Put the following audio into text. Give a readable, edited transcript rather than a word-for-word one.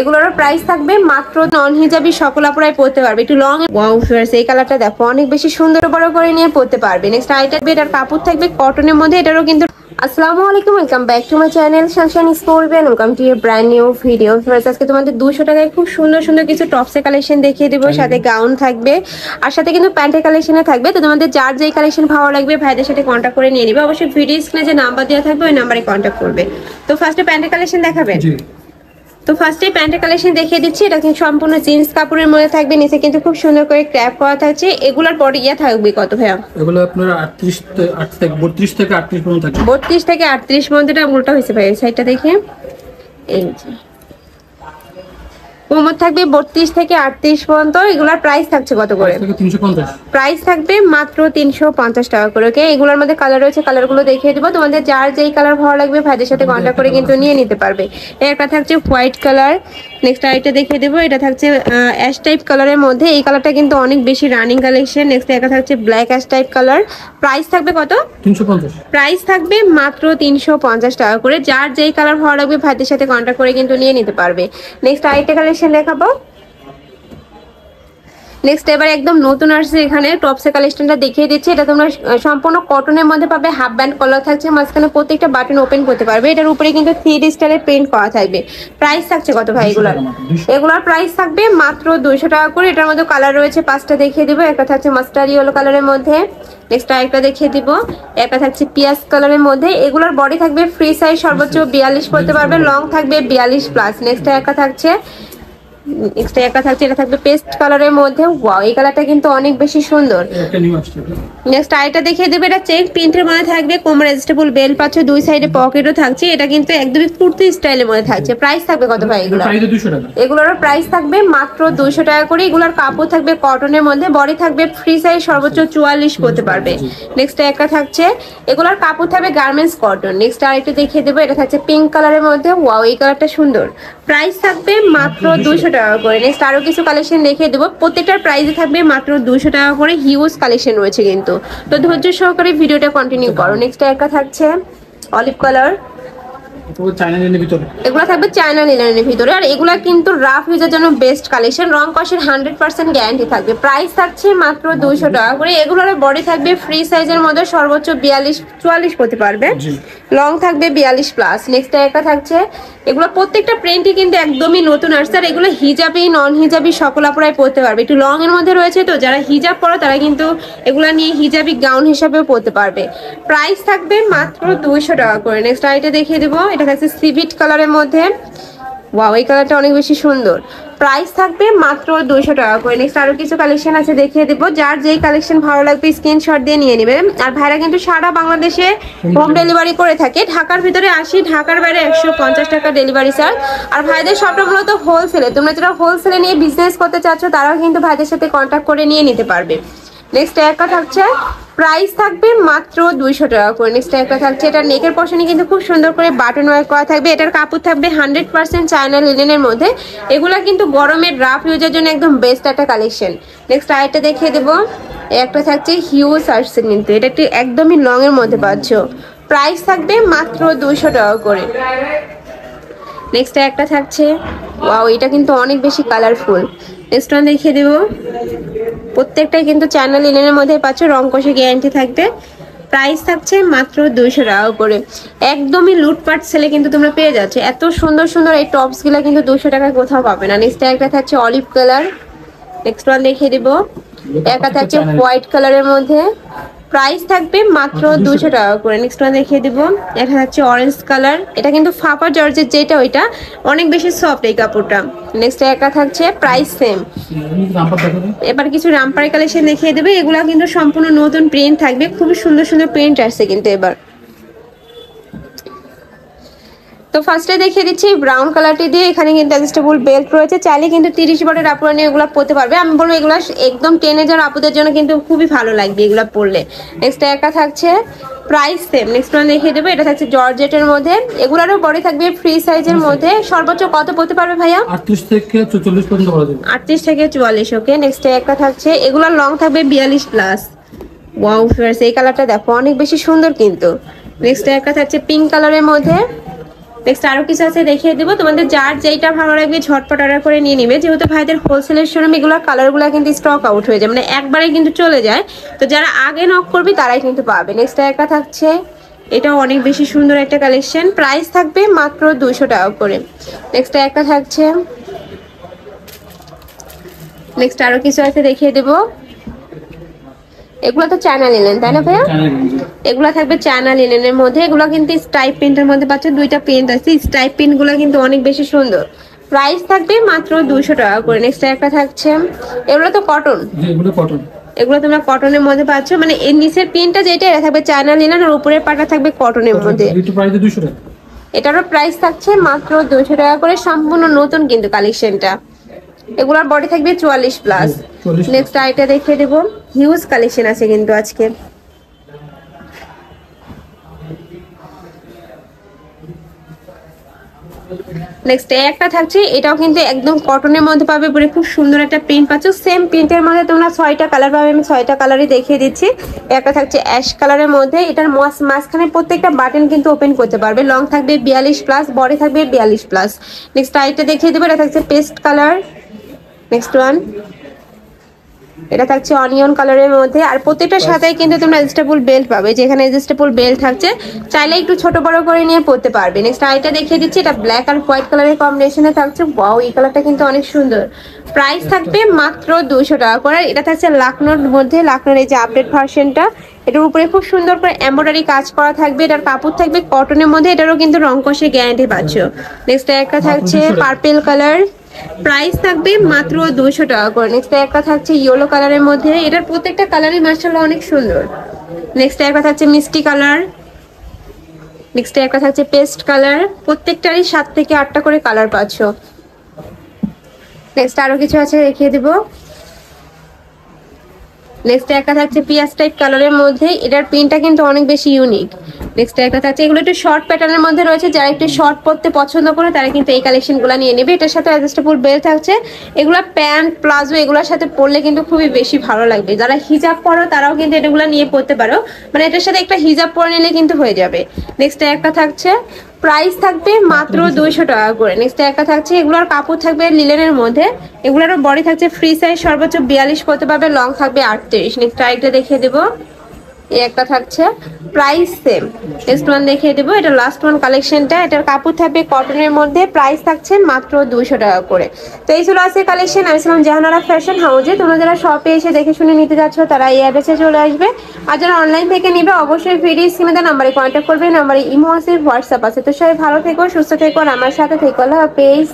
এগুলোর প্রাইস থাকবে মাত্র নন হিজাবি সকল আপুরাই পড়তে পারবে। একটু লং ওয়াও ফিয়ার্স, এই কালারটা দেখো অনেক বেশি সুন্দর বড় করে নিয়ে পড়তে পারবে। নেক্সট আইটা এটার কাপড় থাকবে কটনের মধ্যে, এটারও কিন্তু আসসালামু আলাইকুম, welcome back to my channel Sunshine Sports, welcome to your brand new video. ফিয়ার্স আজকে তোমাদের 200 টাকায় খুব সুন্দর সুন্দর কিছু টপসের কালেকশন দেখিয়ে দেবো, সাথে গাউন থাকবে আর সাথে কিন্তু প্যান্টের কালেকশনে থাকবে। তো তোমাদের যার যেই কালেকশন ভালো লাগবে ভাইদের সাথে কন্ট্যাক্ট করে নিয়ে নিবে। অবশ্যই ভিডিও স্ক্রিনে যে নাম্বার দেওয়া থাকবে ওই নাম্বারে কন্ট্যাক্ট করবে। তো ফার্স্টে প্যান্টের কালেকশন দেখাবে। তো ফার্স্টে প্যান্টের কালেকশন দেখিয়ে দিচ্ছি। এটা কিন্তু সম্পূর্ণ জিন্স কাপড়ের মধ্যে থাকবে, নিচে কিন্তু খুব সুন্দর করে ক্র্যাপ করা থাকছে। এগুলোর পরে ইয়া থাকবে কত ভাইয়া? এগুলো আপনার 32 থেকে 38 পর্যন্ত থাকবে। 32 থেকে 38 পর্যন্ত। এটা উল্টা হয়েছে ভাই, সাইডটা দেখে। এই যে কোমর থাকবে 32 থেকে 38 পর্যন্ত। এগুলোর প্রাইস থাকছে কত করে? 350। প্রাইস থাকবে মাত্র 350 টাকা করে। ওকে, এগুলোর মধ্যে কালার রয়েছে, কালারগুলো দেখিয়ে দেবো। তোমাদের যার যেই কালার ভালো লাগবে ভাইদের সাথে কন্ট্যাক্ট করে কিন্তু নিয়ে নিতে পারবে। একটা থাকছে হোয়াইট কালার, নেক্সট আরেকটা দেখিয়ে দেবো। এটা থাকছে অ্যাশ টাইপ কালারের মধ্যে, এই কালারটা কিন্তু অনেক বেশি রানিং কালেকশন। নেক্সট একটা থাকছে black ash type colour. Price থাকবে কত? 350। প্রাইস থাকবে মাত্র 350 টাকা করে। যার যেই কালার ভালো লাগবে ভাইদের সাথে কন্ট্যাক্ট করে কিন্তু নিয়ে নিতে পারবে। নেক্সট আরেকটা কালেকশন দেখাবো। নেক্সট এবার একদম নতুন আসছে এখানে টপসের কালেকশনটা দেখিয়ে দিচ্ছি। এটা তোমরা সম্পূর্ণ কটনের মধ্যে পাবে, হাফ ব্যান্ড কলার থাকছে, মাঝখানে প্রত্যেকটা বাটন ওপেন করতে পারবে। এটার উপরে কিন্তু 3D স্টাইলের প্রিন্ট করা থাকবে। প্রাইস থাকছে কত ভাই এগুলোর? এগুলোর প্রাইস থাকবে মাত্র 200 টাকা করে। এটার মধ্যে কালার রয়েছে 5টা দেখিয়ে দিব। একটা থাকছে মাস্টার্ড ইয়েলো কালারের মধ্যে, নেক্সট আরেকটা দেখিয়ে দিব। একটা থাকছে পিয়াজ কালারের মধ্যে। এগুলোর বডি থাকবে ফ্রি সাইজ, সর্বোচ্চ 42 করতে পারবে, লং থাকবে 42 প্লাস। নেক্সট একটা থাকছে এটা থাকবে পেস্ট কালারের মধ্যে। ওয়াও, এই কালারটা কিন্তু অনেক বেশি সুন্দর। নেক্সট আইটা দেখিয়ে দেবে। এটা চেক প্রিন্টের মধ্যে থাকবে, কোমর অ্যাডজাস্টেবল বেল্ট পাচ্ছে, দুই সাইডে পকেটও থাকছে। এটা কিন্তু একদমই কুর্তি স্টাইলের মধ্যে থাকছে। প্রাইস থাকবে কত ভাই এগুলো? এগুলোর প্রাইস থাকবে মাত্র 200 টাকা করে। এগুলোর কাপড় থাকবে কটনের মধ্যে, বডি থাকবে ফ্রি সাইজ, সর্বোচ্চ 44 করতে পারবে। নেক্সট একটা থাকছে, এগুলোর কাপড় থাকবে গার্মেন্টস কটন। নেক্সট আরেকটা দেখিয়ে দেবো। এটা থাকছে পিঙ্ক কালারের মধ্যে। ওয়াও, এই কালারটা সুন্দর। প্রাইস থাকবে মাত্র 200 টাকা করে। নেক্সট আরো কিছু কালেকশন দেখিয়ে দেবো, প্রত্যেকটার প্রাইসে থাকবে মাত্র 200 টাকা করে। হিউজ কালেকশন রয়েছে কিন্তু, তো ধৈর্য সহকারে ভিডিওটা কন্টিনিউ করো। নেক্সট একটা থাকছে অলিভ কালার, এগুলো থাকবে চায়না লিনেনের ভিতরে। আর এগুলা কিন্তু রাফ ইউজের জন্য বেস্ট কালেকশন, রং কষের 100% গ্যারান্টি থাকবে। প্রাইস থাকছে মাত্র 200 টাকা করে। এগুলোর বডি থাকবে ফ্রি সাইজের মধ্যে, সর্বোচ্চ 42-44 করতে পারবে, লং থাকবে 42 প্লাস। নেক্সট একটা থাকছে, এগুলো প্রত্যেকটা প্রিন্টই কিন্তু একদমই নতুন আসছে। আর এগুলো হিজাবি নন হিজাবি সকল আপুরাই পরতে পারবে। একটু লং এর মধ্যে রয়েছে, তো যারা হিজাব পরো তারা কিন্তু এগুলা নিয়ে হিজাবি গাউন হিসাবেও পরতে পারবে। প্রাইস থাকবে মাত্র 200 টাকা করে। নেক্সট আইটা দেখিয়ে দেবো। এটা থাকছে সিভিট কালারের মধ্যে। ওয়াও, এই কালারটা অনেক বেশি সুন্দর। প্রাইস থাকবে মাত্র 200 টাকা করে। নেক্সট আরো কিছু কালেকশন আছে দেখিয়ে দেবো। যার যেই কালেকশন ভালো লাগবে স্ক্রিনশট দিয়ে নিয়ে নেবে। আর ভাইরা কিন্তু সারা বাংলাদেশে হোম ডেলিভারি করে থাকে। ঢাকার ভিতরে 80, ঢাকার বাইরে 150 টাকা ডেলিভারি চার্জ। আর ভাইদের সবটা মূলত হোলসেলে। তোমরা যারা হোলসেলে নিয়ে বিজনেস করতে চাচ্ছ তারাও কিন্তু ভাইদের সাথে কন্ট্যাক্ট করে নিয়ে নিতে পারবে। নেক্সট একটা থাকছে, প্রাইস থাকবে মাত্র 200 টাকা করে। নেক্সট একটা থাকছে, এটা নেকের পশনে কিন্তু খুব সুন্দর করে বাটন ওয়ার্ক করা থাকবে। এটার কাপড় থাকবে 100% চায়না লিনেনের মধ্যে। এগুলা কিন্তু গরমের রাফ ইউজের জন্য একদম বেস্ট একটা কালেকশন। নেক্সট আরেকটা দেখিয়ে দেবো। একটা থাকছে হিউজ আসছে কিন্তু, এটা একটু একদমই লং এর মধ্যে পাচ্ছ। প্রাইস থাকবে মাত্র 200 টাকা করে। নেক্সট একটা থাকছে, ওয়াও, এটা কিন্তু অনেক বেশি কালারফুল। নেক্সট ওয়ান দেখিয়ে দেবো। প্রত্যেকটাই কিন্তু চায়না লিনেনের মধ্যে পাচ্ছ, রং কষে গ্যারান্টি থাকবে। প্রাইস থাকছে মাত্র 200 টাকা করে। একদমই লুটপাট সেলে কিন্তু তোমরা পেয়ে যাচ্ছ। এত সুন্দর সুন্দর এই টপস গুলা কিন্তু 200 টাকায় কোথাও পাবে না। নেক্সট একটা থাকছে অলিভ কালার। নেক্সট ওয়ান দেখিয়ে দেবো। একটা থাকছে হোয়াইট কালারের মধ্যে। প্রাইস থাকবে মাত্র 200 টাকা করে। নেক্সট ওয়ান দেখিয়ে দিব। এটা হচ্ছে অরেঞ্জ কালার। এটা কিন্তু ফাপা জর্জের যেটা, ওইটা অনেক বেশি সফট এই কাপড়টা। নেক্সট একটা থাকছে, প্রাইস সেম। এবার কিছু রামপারি কালেকশন দেখিয়ে দেবে। এগুলা কিন্তু সম্পূর্ণ নতুন প্রিন্ট থাকবে, খুবই সুন্দর সুন্দর প্রিন্ট আসছে কিন্তু এবার। তো ফার্স্টে দেখিয়ে দিচ্ছি ব্রাউন কালারটি দিয়ে। এখানে কিন্তু অ্যাডজাস্টেবল বেল্ট রয়েছে, চাইলে কিন্তু 30 বডির আপুরা নিয়ে এগুলো পরতে পারবে। আমি বলবো এগুলো একদম টিনেজার আপুদের জন্য কিন্তু খুবই ভালো লাগবে এগুলো পরলে। নেক্সট একটা থাকছে, প্রাইস সেম। নেক্সট ওয়ান দেখিয়ে দেবো। এটা থাকছে জর্জেটের মধ্যে। এগুলোরও বডি থাকবে ফ্রি সাইজের মধ্যে। সর্বোচ্চ কত পরতে পারবে ভাইয়া? 38 থেকে 44 পর্যন্ত পরা যাবে। 38 থেকে 44। ওকে, নেক্সট একটা থাকছে, এগুলোর লং থাকবে 42 প্লাস। ওয়াও ফিয়ার্স, এই কালারটা দেখো অনেক বেশি সুন্দর কিন্তু। নেক্সট একটা থাকছে পিঙ্ক কালারের মধ্যে। নেক্সট আরো কিছু আছে দেখিয়ে দিব, তোমাদের যার যেটা ভালো লাগবে ঝটপট অর্ডার করে নিয়ে নিবে, যেহেতু ভাইদের হোলসেলের শোরুম এগুলো কালারগুলো কিন্তু স্টক আউট হয়ে যায়, মানে একবারে কিন্তু চলে যায়। তো যারা আগে নক করবে তারাই কিন্তু পাবে। নেক্সট একটা থাকছে, এটাও অনেক বেশি সুন্দর একটা কালেকশন, প্রাইস থাকবে মাত্র 200 টাকা করে। নেক্সট একটা থাকছে, নেক্সট আরো কিছু আছে দেখিয়ে দেবো। এগুলো তো চায়না লিনেন তাই না ভাইয়া? এগুলো থাকবে চায়না লিনেনের মধ্যে, এগুলো কিন্তু স্টাইপ প্রিন্টের মধ্যে পাচ্ছে, দুইটা প্রিন্ট আছে, স্টাইপ প্রিন্ট গুলো কিন্তু অনেক বেশি সুন্দর, প্রাইস থাকবে মাত্র 200 টাকা করে। নেক্সট একটা থাকছে, এগুলো তো কটন, এগুলো কটন, এগুলো তোমরা কটনের মধ্যে পাচ্ছ, মানে এর নিচের প্রিন্টটা যেটা এটা থাকবে চায়না লিনেন আর উপরের পাটা থাকবে কটনের মধ্যে। এটারও প্রাইস থাকছে মাত্র 200 টাকা করে, সম্পূর্ণ নতুন কিন্তু কালেকশনটা। এগুলোর বডি থাকবে 44+। নেক্সট আইটা দেখিয়ে দেবো, হিউজ কালেকশন আছে কিন্তু আজকে। নেক্সট একটা থাকছে, এটাও কিন্তু একদম কটনের মধ্যে পাবে, পুরো খুব সুন্দর একটা প্রিন্ট পাচ্ছ, সেম প্রিন্টের মধ্যে তোমরা 6টা কালার পাবে, আমি 6টা কালারই দেখিয়ে দিচ্ছি। একটা থাকছে অ্যাশ কালারের মধ্যে, এটার মাঝখানে প্রত্যেকটা বাটন কিন্তু ওপেন করতে পারবে, লং থাকবে 42+, বডি থাকবে 42+। নেক্সট আইটা দেখিয়ে দেবো, এটা থাকছে পেস্ট কালার। নেক্সট ওয়ান, এটা থাকছে অনিয়ন কালারের মধ্যে, আর প্রত্যেকটার সাথে কিন্তু তোমরা অ্যাডজাস্টেবল বেল্ট পাবে, যেখানে অ্যাডজাস্টেবল বেল্ট থাকছে, চাইলে একটু ছোট বড় করে নিয়ে পরতে পারবে। নেক্সট আইটা দেখিয়ে দিচ্ছি, এটা ব্ল্যাক আর হোয়াইট কালারের কম্বিনেশনে থাকছে, ওয়াও এই কালারটা কিন্তু অনেক সুন্দর, প্রাইস থাকবে মাত্র 200 টাকা করে। এটা থাকছে লাকনোর মধ্যে, লাকনোর এই যে আপডেট ভার্সনটা, এটার উপরে খুব সুন্দর করে এমব্রয়ডারি কাজ করা থাকবে, এটার কাপড় থাকবে কটনের মধ্যে, এটারও কিন্তু রং কষে গ্যারান্টি পাচ্ছ। নেক্সট একটা থাকছে পার্পল কালার, প্রাইস থাকবে মাত্র 200 টাকা করে। নেক্সট একটা থাকছে ইয়েলো কালারের মধ্যে, এটার প্রত্যেকটা কালারই মাশাআল্লাহ অনেক সুন্দর। নেক্সট একটা থাকছে মিষ্টি কালার। নেক্সট একটা থাকছে পেস্ট কালার, প্রত্যেকটারই 7 থেকে 8টা করে কালার পাচ্ছ। নেক্সট আরো কিছু আছে দেখিয়ে দেবো। নেক্সট একটা থাকছে পিয়াজ টাইপ কালারের মধ্যে, এটার প্রিন্টটা কিন্তু অনেক বেশি ইউনিক। নেক্সট একটা থাকছে, এগুলো একটু শর্ট প্যাটার্নের মধ্যে রয়েছে, যারা একটু শর্ট পরতে পছন্দ করে তারা কিন্তু এই কালেকশনগুলো নিয়ে নেবে। এটার সাথে অ্যাডজাস্টেবল বেল্ট থাকছে, এগুলো প্যান্ট প্লাজো এগুলোর সাথে পরলে কিন্তু খুবই বেশি ভালো লাগবে, যারা হিজাব পরো তারাও কিন্তু এগুলো নিয়ে পরতে পারো, মানে এটার সাথে একটা হিজাব পরে নিলে কিন্তু হয়ে যাবে। নেক্সট একটা থাকছে, প্রাইস থাকবে মাত্র 200 টাকা করে। নেক্সট একটা থাকছে, এগুলোর কাপড় থাকবে লিলেনের মধ্যে, এগুলোরও বডি থাকছে ফ্রি সাইজ, সর্বোচ্চ 42 করতে পারবে, লং থাকবে 38। নেক্সট আরেকটা দেখিয়ে দেবো, এই একটা থাকছে, প্রাইস সেম। নেক্সট ওয়ান দেখিয়ে দেবো, এটা লাস্ট ওয়ান কালেকশনটা, এটার কাপড় থাকবে কটনের মধ্যে, প্রাইস থাকছে মাত্র 200 টাকা করে। তো এই ছিল আজকে কালেকশন, আমি ছিলাম জাহানারা ফ্যাশন হাউজে। তোমরা যারা শপে এসে দেখে শুনে নিতে যাচ্ছ তারা এই অ্যাড্রেসে চলে আসবে, আর যারা অনলাইন থেকে নিবে অবশ্যই ভিডিও স্ক্রিনে দেওয়া নাম্বারে কন্ট্যাক্ট করবে, নাম্বারে ইমো আছে, হোয়াটসঅ্যাপ আছে। তো সবাই ভালো থেকো, সুস্থ থেকো, আর আমার সাথে থেকো, আল্লাহ হাফেজ।